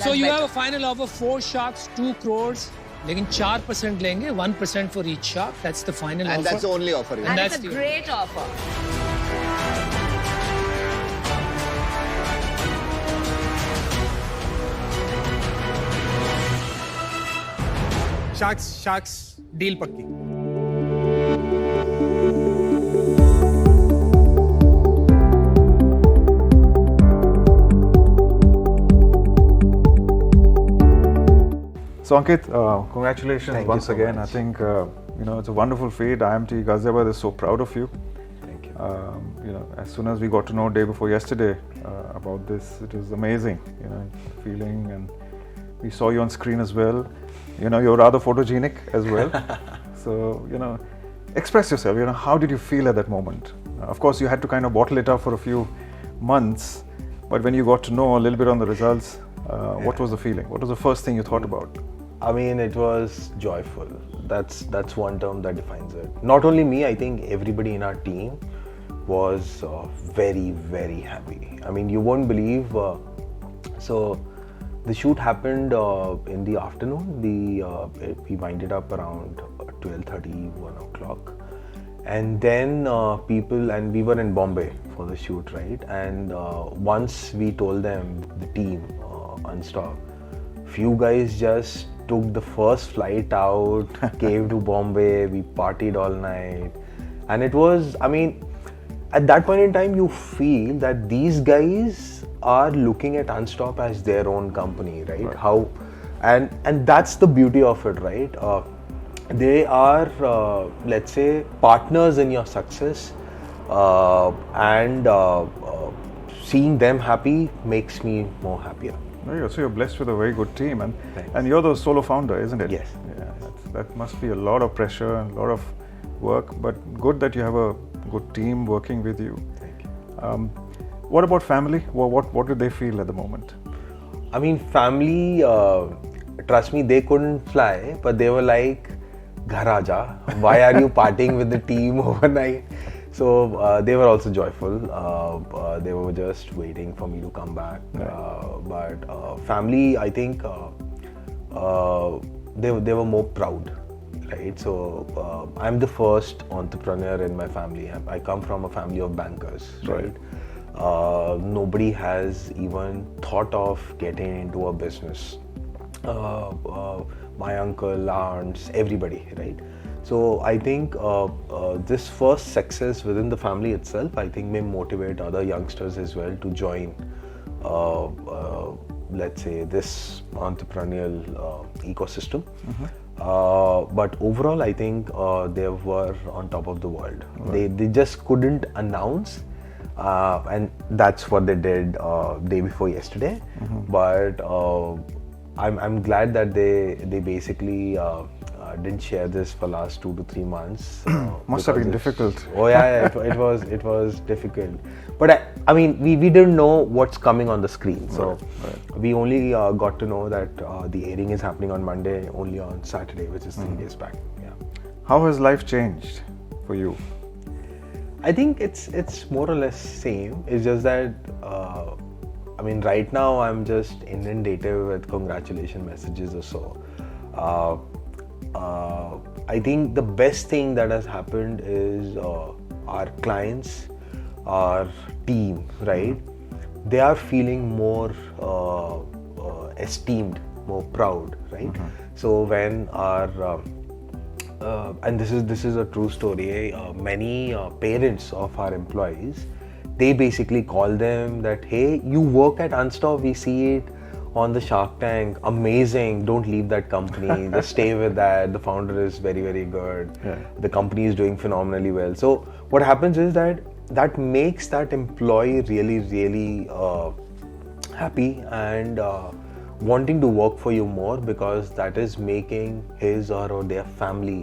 So you have a final offer, 4 sharks, 2 crores. लेकिन 4% लेंगे, 1% for each shark. That's the final offer. And that's the only offer. And that's a great offer. Sharks, deal pakki. So Ankit, congratulations Thank once you so again. much. I think it's a wonderful feat. IMT Ghaziabad is so proud of you. Thank you. As soon as we got to know day before yesterday about this, it was amazing. Feeling, and we saw you on screen as well. You're rather photogenic as well. So express yourself. How did you feel at that moment? Of course, you had to kind of bottle it up for a few months, but when you got to know a little bit on the results, what was the feeling? What was the first thing you thought about? I mean, it was joyful. That's one term that defines it. Not only me, I think everybody in our team was very, very happy. I mean, you won't believe. So the shoot happened in the afternoon. We winded up around 12:30, 1 o'clock. And then people, and we were in Bombay for the shoot, right? And once we told them, the team, Unstop, few guys just took the first flight out, came to Bombay, we partied all night. And it was, I mean, at that point in time, you feel that these guys are looking at Unstop as their own company, right? How, and that's the beauty of it, right? They are, let's say, partners in your success, and seeing them happy makes me more happier. So you're blessed with a very good team, and you're the solo founder, isn't it? Yes. Yeah, that must be a lot of pressure and a lot of work, but good that you have a good team working with you. Thank you. What about family? What did they feel at the moment? I mean, family, trust me, they couldn't fly, but they were like, "Ghar aaja, why are you partying with the team overnight?" So they were also joyful. They were just waiting for me to come back. But family, I think they were more proud, right? So I'm the first entrepreneur in my family. I come from a family of bankers, right? Nobody has even thought of getting into a business. My uncle, aunts, everybody, right? So I think this first success within the family itself, I think, may motivate other youngsters as well to join, let's say, this entrepreneurial ecosystem. But overall, I think they were on top of the world. They just couldn't announce, and that's what they did day before yesterday. But I'm glad that they basically didn't share this for last 2 to 3 months. Must have been difficult. Oh yeah, it was difficult. But I mean, we didn't know what's coming on the screen. So we only got to know that the airing is happening on Monday, only on Saturday, which is 3 days back. Yeah. How has life changed for you? I think it's more or less same. It's just that I mean, right now I'm just inundated with congratulation messages or so. I think the best thing that has happened is our clients, our team, right? They are feeling more esteemed, more proud, right? So when our and this is a true story. Many parents of our employees, they basically call them that, "Hey, you work at Unstop. We see it on the Shark Tank. Amazing. Don't leave that company. Just stay with that. The founder is very, very good. The company is doing phenomenally well." So what happens is that makes that employee really, really happy and wanting to work for you more, because that is making his or their family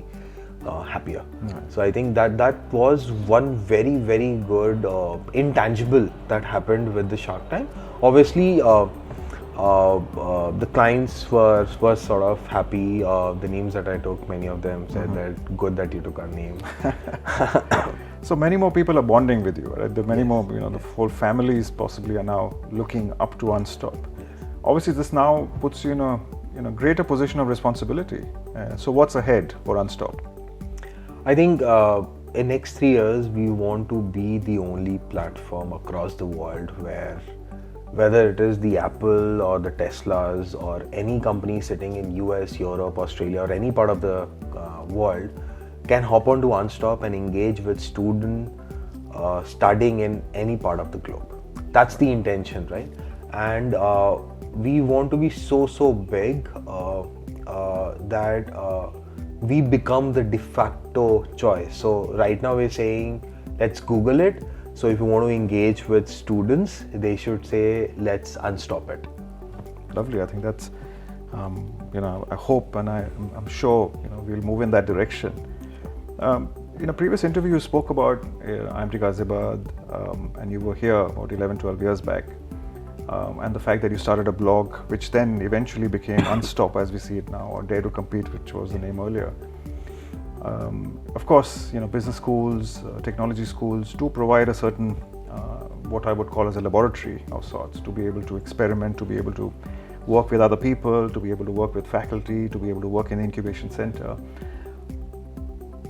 happier. So I think that was one very, very good intangible that happened with the Shark Tank. Obviously, the clients were sort of happy. The names that I took, many of them said that good that you took our name. So many more people are bonding with you, right? Many more, the whole families possibly are now looking up to Unstop. obviously this now puts you in a greater position of responsibility. So what's ahead for Unstop? I think in next 3 years we want to be the only platform across the world where, whether it is the Apple or the Teslas or any company sitting in US, Europe, Australia or any part of the world, can hop onto Unstop and engage with student studying in any part of the globe. That's the intention, right? And we want to be so big that we become the de facto choice. So right now we're saying, let's Google it. So if you want to engage with students, they should say, let's unstop it. Lovely. I think that's, I hope and I'm sure, we'll move in that direction. In a previous interview, you spoke about IMT Ghaziabad, and you were here about 11, 12 years back. And the fact that you started a blog, which then eventually became Unstop as we see it now, or Dare to Compete, which was the name earlier. Of course, business schools, technology schools do provide a certain, what I would call as a laboratory of sorts, to be able to experiment, to be able to work with other people, to be able to work with faculty, to be able to work in the incubation center.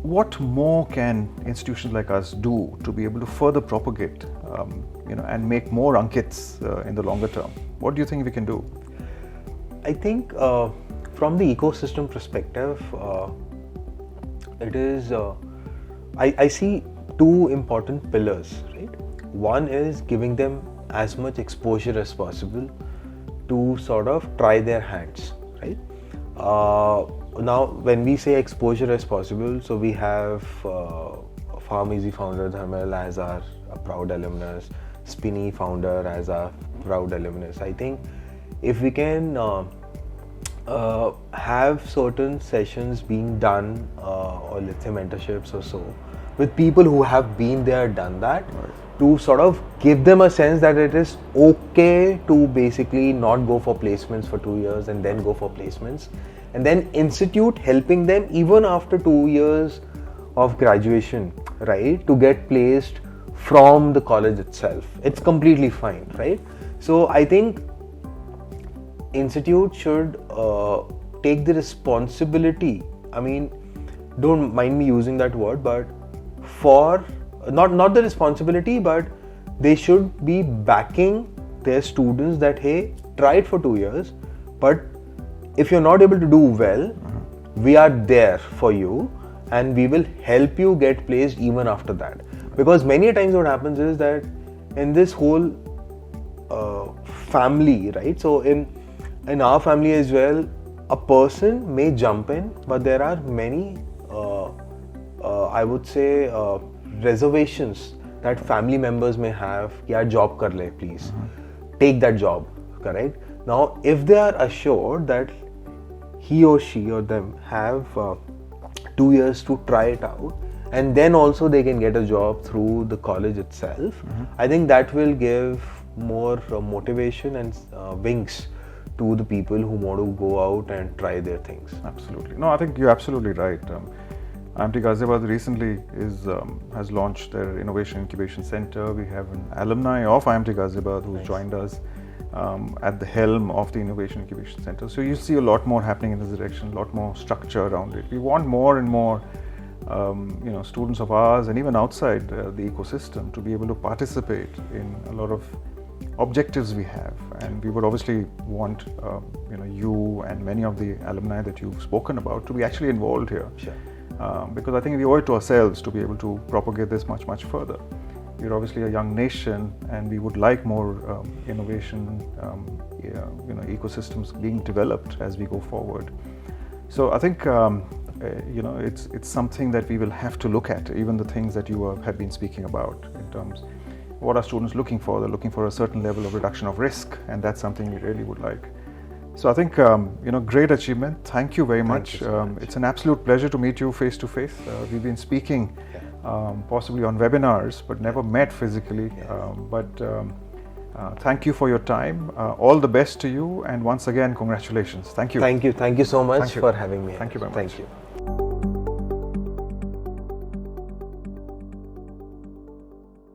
What more can institutions like us do to be able to further propagate, and make more Ankits in the longer term? What do you think we can do? I think from the ecosystem perspective, it is, I see two important pillars, right? One is giving them as much exposure as possible to sort of try their hands, right? Now, when we say exposure as possible, so we have Farm Easy founder Dharmel as our proud alumnus, Spinny founder as our proud alumnus. I think if we can have certain sessions being done, or let's say mentorships or so, with people who have been there, done that, to sort of give them a sense that it is okay to basically not go for placements for 2 years and then go for placements, and then institute helping them even after 2 years of graduation, right, to get placed from the college itself. It's completely fine, right? So I think institute should take the responsibility, I mean, don't mind me using that word, but for not the responsibility, but they should be backing their students that, hey, try it for 2 years, but if you're not able to do well, we are there for you and we will help you get placed even after that. Because many a times what happens is that in this whole family, right? So in our family as well, a person may jump in, but there are many, I would say, reservations that family members may have. Yeah, job kar le, please. Take that job, correct? Now, if they are assured that he or she or them have 2 years to try it out, and then also they can get a job through the college itself, I think that will give more motivation and wings to the people who want to go out and try their things. Absolutely. No, I think you're absolutely right. IMT Ghaziabad recently has launched their Innovation Incubation Center. We have an alumni of IMT Ghaziabad who's joined us at the helm of the Innovation Incubation Center. So you see a lot more happening in this direction, a lot more structure around it. We want more and more students of ours and even outside the ecosystem to be able to participate in a lot of objectives we have, and we would obviously want you and many of the alumni that you've spoken about to be actually involved here. Sure. Because I think we owe it to ourselves to be able to propagate this much further. We're obviously a young nation, and we would like more innovation, ecosystems being developed as we go forward. So I think it's something that we will have to look at. Even the things that you have been speaking about in terms, what are students looking for? They're looking for a certain level of reduction of risk, and that's something we really would like. So I think great achievement. Thank you very much. Thank you so much. It's an absolute pleasure to meet you face to face. We've been speaking possibly on webinars, but never met physically. Thank you for your time. All the best to you, and once again, congratulations. Thank you. Thank you so much Thank you. for having me. Thank you very much. Thank you.